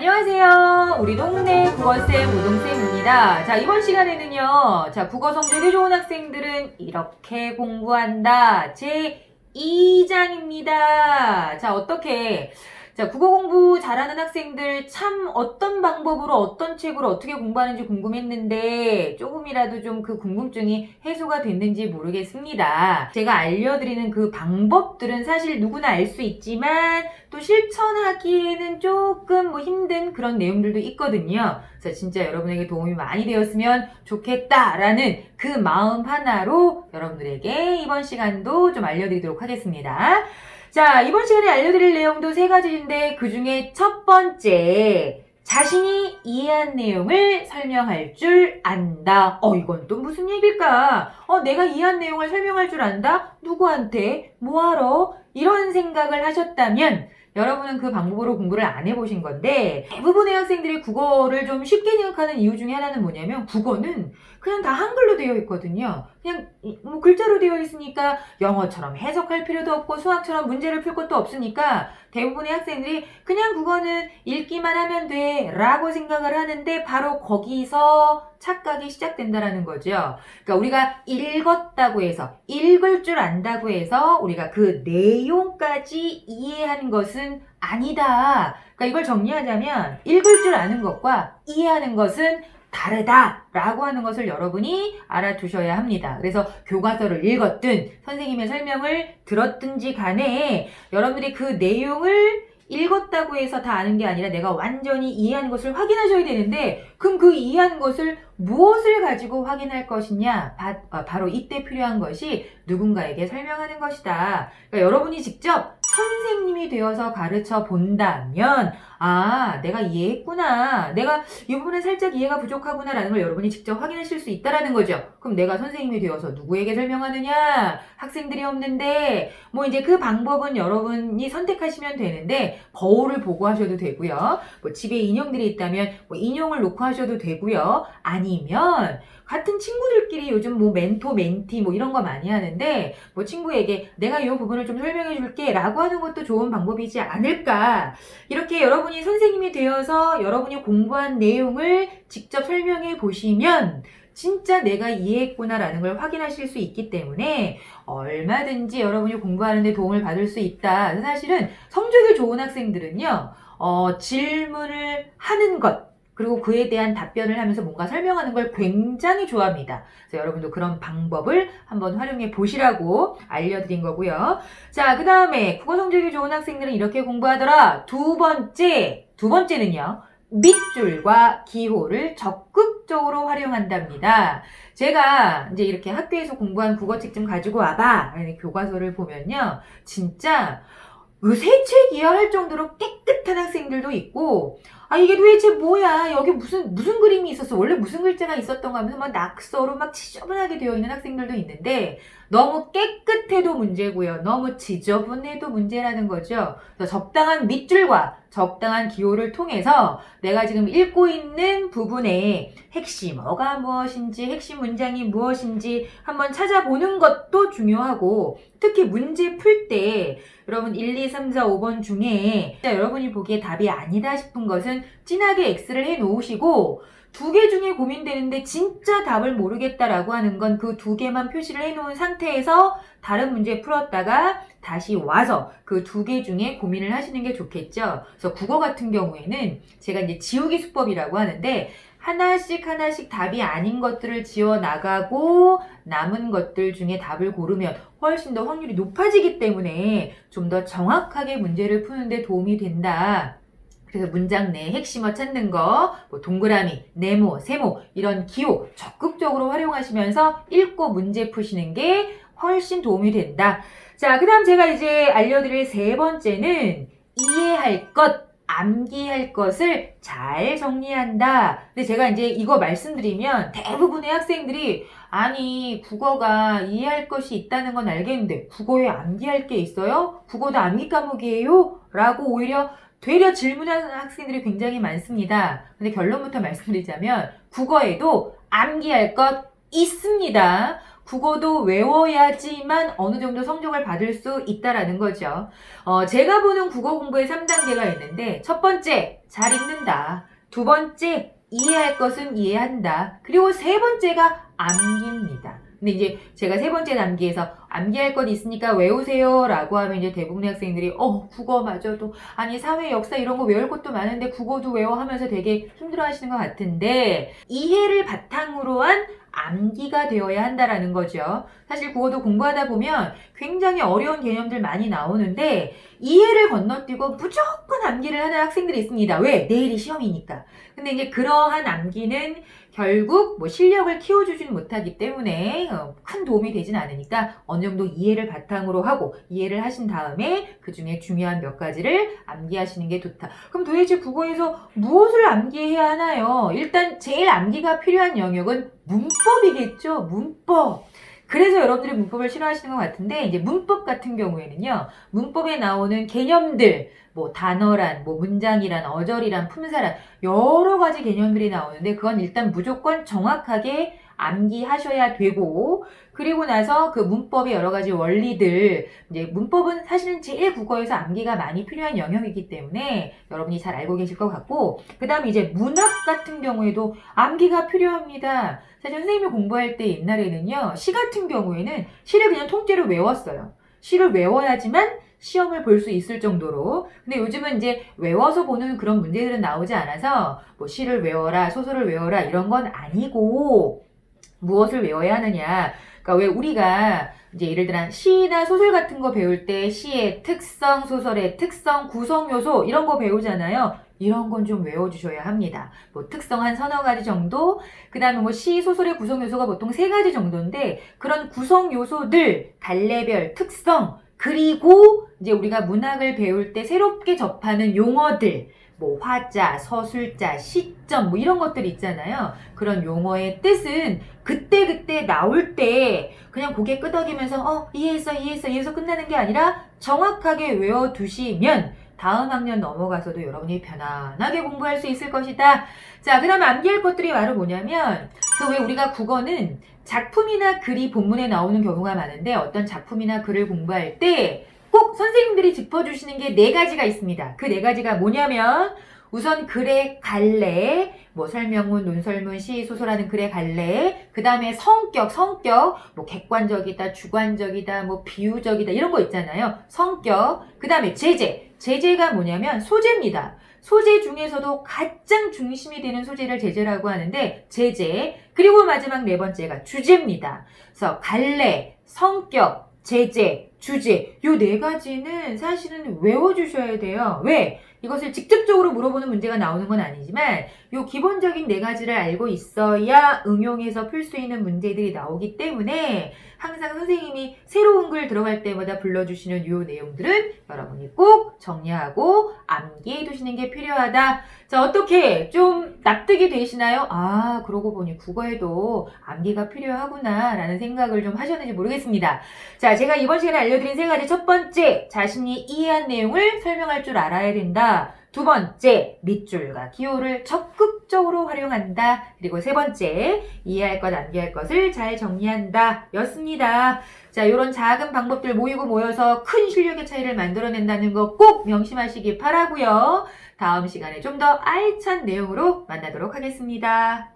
안녕하세요. 우리 동네 국어쌤 우동쌤입니다. 자, 이번 시간에는요. 자, 국어 성적이 좋은 학생들은 이렇게 공부한다. 제 2장입니다. 자, 어떻게? 자, 국어 공부 잘하는 학생들 참 어떤 방법으로 어떤 책으로 어떻게 공부하는지 궁금했는데 조금이라도 좀 그 궁금증이 해소가 됐는지 모르겠습니다. 제가 알려드리는 그 방법들은 사실 누구나 알 수 있지만 또 실천하기에는 조금 힘든 그런 내용들도 있거든요. 그래서 진짜 여러분에게 도움이 많이 되었으면 좋겠다라는 그 마음 하나로 여러분들에게 이번 시간도 좀 알려드리도록 하겠습니다. 자, 이번 시간에 알려드릴 내용도 3가지인데 그 중에 첫 번째, 자신이 이해한 내용을 설명할 줄 안다. 이건 또 무슨 얘기일까? 내가 이해한 내용을 설명할 줄 안다? 누구한테? 뭐하러? 이런 생각을 하셨다면 여러분은 그 방법으로 공부를 안 해보신 건데, 대부분의 학생들이 국어를 좀 쉽게 생각하는 이유 중에 하나는 뭐냐면, 국어는 그냥 다 한글로 되어 있거든요. 그냥 글자로 되어 있으니까 영어처럼 해석할 필요도 없고 수학처럼 문제를 풀 것도 없으니까 대부분의 학생들이 그냥 국어는 읽기만 하면 돼 라고 생각을 하는데, 바로 거기서 착각이 시작된다라는 거죠. 그러니까 우리가 읽었다고 해서, 읽을 줄 안다고 해서 우리가 그 내용까지 이해하는 것은 아니다. 그러니까 이걸 정리하자면 읽을 줄 아는 것과 이해하는 것은 다르다라고 하는 것을 여러분이 알아두셔야 합니다. 그래서 교과서를 읽었든 선생님의 설명을 들었든지 간에 여러분들이 그 내용을 읽었다고 해서 다 아는 게 아니라 내가 완전히 이해한 것을 확인하셔야 되는데, 그럼 그 이해한 것을 무엇을 가지고 확인할 것이냐? 바로 이때 필요한 것이 누군가에게 설명하는 것이다. 그러니까 여러분이 직접 선생님이 되어서 가르쳐 본다면, 내가 이해했구나. 내가 이 부분은 살짝 이해가 부족하구나 라는 걸 여러분이 직접 확인하실 수 있다라는 거죠. 그럼 내가 선생님이 되어서 누구에게 설명하느냐? 학생들이 없는데, 이제 그 방법은 여러분이 선택하시면 되는데, 거울을 보고 하셔도 되고요. 집에 인형들이 있다면 인형을 놓고 하셔도 되고요. 아니면 같은 친구들끼리 요즘 멘토, 멘티 이런 거 많이 하는데, 친구에게 내가 이 부분을 좀 설명해 줄게 라고 하는 것도 좋은 방법이지 않을까. 이렇게 여러분이 선생님이 되어서 여러분이 공부한 내용을 직접 설명해 보시면 진짜 내가 이해했구나 라는 걸 확인하실 수 있기 때문에 얼마든지 여러분이 공부하는 데 도움을 받을 수 있다. 사실은 성적이 좋은 학생들은요, 질문을 하는 것, 그리고 그에 대한 답변을 하면서 뭔가 설명하는 걸 굉장히 좋아합니다. 그래서 여러분도 그런 방법을 한번 활용해 보시라고 알려드린 거고요. 자, 그 다음에 국어 성적이 좋은 학생들은 이렇게 공부하더라. 두 번째는요. 밑줄과 기호를 적극적으로 활용한답니다. 제가 이제 이렇게 학교에서 공부한 국어책 좀 가지고 와봐. 교과서를 보면요. 진짜 의세책이야 할 정도로 깨끗한 학생들도 있고, 이게 도대체 뭐야? 여기 무슨 그림이 있었어? 원래 무슨 글자가 있었던가 하면서 낙서로 지저분하게 되어 있는 학생들도 있는데, 너무 깨끗해도 문제고요. 너무 지저분해도 문제라는 거죠. 그래서 적당한 밑줄과 적당한 기호를 통해서 내가 지금 읽고 있는 부분의 핵심어가 무엇인지, 핵심 문장이 무엇인지 한번 찾아보는 것도 중요하고, 특히 문제 풀 때 여러분 1, 2, 3, 4, 5번 중에 여러분이 보기에 답이 아니다 싶은 것은 진하게 X를 해 놓으시고, 2개 중에 고민되는데 진짜 답을 모르겠다라고 하는 건 그 2개만 표시를 해 놓은 상태에서 다른 문제 풀었다가 다시 와서 그 2개 중에 고민을 하시는 게 좋겠죠. 그래서 국어 같은 경우에는 제가 이제 지우기 수법이라고 하는데, 하나씩 답이 아닌 것들을 지워 나가고 남은 것들 중에 답을 고르면 훨씬 더 확률이 높아지기 때문에 좀 더 정확하게 문제를 푸는데 도움이 된다. 그래서 문장 내 핵심어 찾는 거, 동그라미, 네모, 세모 이런 기호 적극적으로 활용하시면서 읽고 문제 푸시는 게 훨씬 도움이 된다. 자, 그 다음 제가 이제 알려드릴 3번째는 이해할 것, 암기할 것을 잘 정리한다. 근데 제가 이제 이거 말씀드리면 대부분의 학생들이 국어가 이해할 것이 있다는 건 알겠는데 국어에 암기할 게 있어요? 국어도 암기 과목이에요? 라고 오히려 되려 질문하는 학생들이 굉장히 많습니다. 근데 결론부터 말씀드리자면 국어에도 암기할 것 있습니다. 국어도 외워야지만 어느 정도 성적을 받을 수 있다라는 거죠. 제가 보는 국어 공부의 3단계가 있는데 첫 번째, 잘 읽는다. 두 번째, 이해할 것은 이해한다. 그리고 세 번째가 암기입니다. 근데 이제 제가 세 번째 단계에서 암기할 것 있으니까 외우세요 라고 하면 이제 대부분의 학생들이 국어마저도 아니 사회 역사 이런 거 외울 것도 많은데 국어도 외워 하면서 되게 힘들어 하시는 것 같은데 이해를 바탕으로 한 암기가 되어야 한다라는 거죠. 사실 국어도 공부하다 보면 굉장히 어려운 개념들 많이 나오는데 이해를 건너뛰고 무조건 암기를 하는 학생들이 있습니다. 왜? 내일이 시험이니까. 근데 이제 그러한 암기는 결국 뭐 실력을 키워주지는 못하기 때문에 큰 도움이 되진 않으니까 어느 정도 이해를 바탕으로 하고 이해를 하신 다음에 그 중에 중요한 몇 가지를 암기하시는 게 좋다. 그럼 도대체 국어에서 무엇을 암기해야 하나요? 일단 제일 암기가 필요한 영역은 문법이겠죠. 문법. 그래서 여러분들이 문법을 싫어하시는 것 같은데 이제 문법 같은 경우에는요. 문법에 나오는 개념들 뭐 단어란, 뭐 문장이란, 어절이란, 품사란 여러 가지 개념들이 나오는데 그건 일단 무조건 정확하게 암기하셔야 되고 그리고 나서 그 문법의 여러 가지 원리들 이제 문법은 사실은 제일 국어에서 암기가 많이 필요한 영역이기 때문에 여러분이 잘 알고 계실 것 같고 그 다음에 이제 문학 같은 경우에도 암기가 필요합니다. 사실 선생님이 공부할 때 옛날에는요 시 같은 경우에는 시를 그냥 통째로 외웠어요. 시를 외워야지만 시험을 볼 수 있을 정도로. 근데 요즘은 이제 외워서 보는 그런 문제들은 나오지 않아서 뭐 시를 외워라, 소설을 외워라 이런 건 아니고 무엇을 외워야 하느냐. 그러니까 왜 우리가 이제 예를 들어 시나 소설 같은 거 배울 때 시의 특성, 소설의 특성, 구성 요소 이런 거 배우잖아요. 이런 건 좀 외워주셔야 합니다. 뭐 특성 한 서너 가지 정도, 그 다음에 뭐 시, 소설의 구성 요소가 보통 세 가지 정도인데 그런 구성 요소들, 갈래별, 특성, 그리고 이제 우리가 문학을 배울 때 새롭게 접하는 용어들, 뭐 화자, 서술자, 시점 뭐 이런 것들 있잖아요. 그런 용어의 뜻은 그때그때 나올 때 그냥 고개 끄덕이면서 이해했어 끝나는 게 아니라 정확하게 외워두시면 다음 학년 넘어가서도 여러분이 편안하게 공부할 수 있을 것이다. 자, 그 다음에 암기할 것들이 바로 뭐냐면 그 왜 우리가 국어는 작품이나 글이 본문에 나오는 경우가 많은데 어떤 작품이나 글을 공부할 때 꼭 선생님들이 짚어주시는 게 네 가지가 있습니다. 그 네 가지가 뭐냐면 우선 글의 갈래, 뭐 설명문, 논설문, 시, 소설하는 글의 갈래, 그 다음에 성격, 뭐 객관적이다, 주관적이다, 뭐 비유적이다 이런 거 있잖아요. 성격, 그 다음에 제재가 뭐냐면 소재입니다. 소재 중에서도 가장 중심이 되는 소재를 제재라고 하는데 제재, 그리고 마지막 네 번째가 주제입니다. 그래서 갈래, 성격, 제재, 주제 요 네 가지는 사실은 외워주셔야 돼요. 왜? 이것을 직접적으로 물어보는 문제가 나오는 건 아니지만 요 기본적인 네 가지를 알고 있어야 응용해서 풀 수 있는 문제들이 나오기 때문에 항상 선생님이 새로운 글 들어갈 때마다 불러주시는 요 내용들은 여러분이 꼭 정리하고 암기해 두시는 게 필요하다. 자, 어떻게 좀 납득이 되시나요? 아, 그러고 보니 국어에도 암기가 필요하구나 라는 생각을 좀 하셨는지 모르겠습니다. 자, 제가 이번 시간에 알려드린 세 가지. 첫 번째, 자신이 이해한 내용을 설명할 줄 알아야 된다. 두 번째, 밑줄과 기호를 적극적으로 활용한다. 그리고 세 번째, 이해할 것, 암기할 것을 잘 정리한다. 였습니다. 자, 요런 작은 방법들 모이고 모여서 큰 실력의 차이를 만들어낸다는 거 꼭 명심하시기 바라고요. 다음 시간에 좀 더 알찬 내용으로 만나도록 하겠습니다.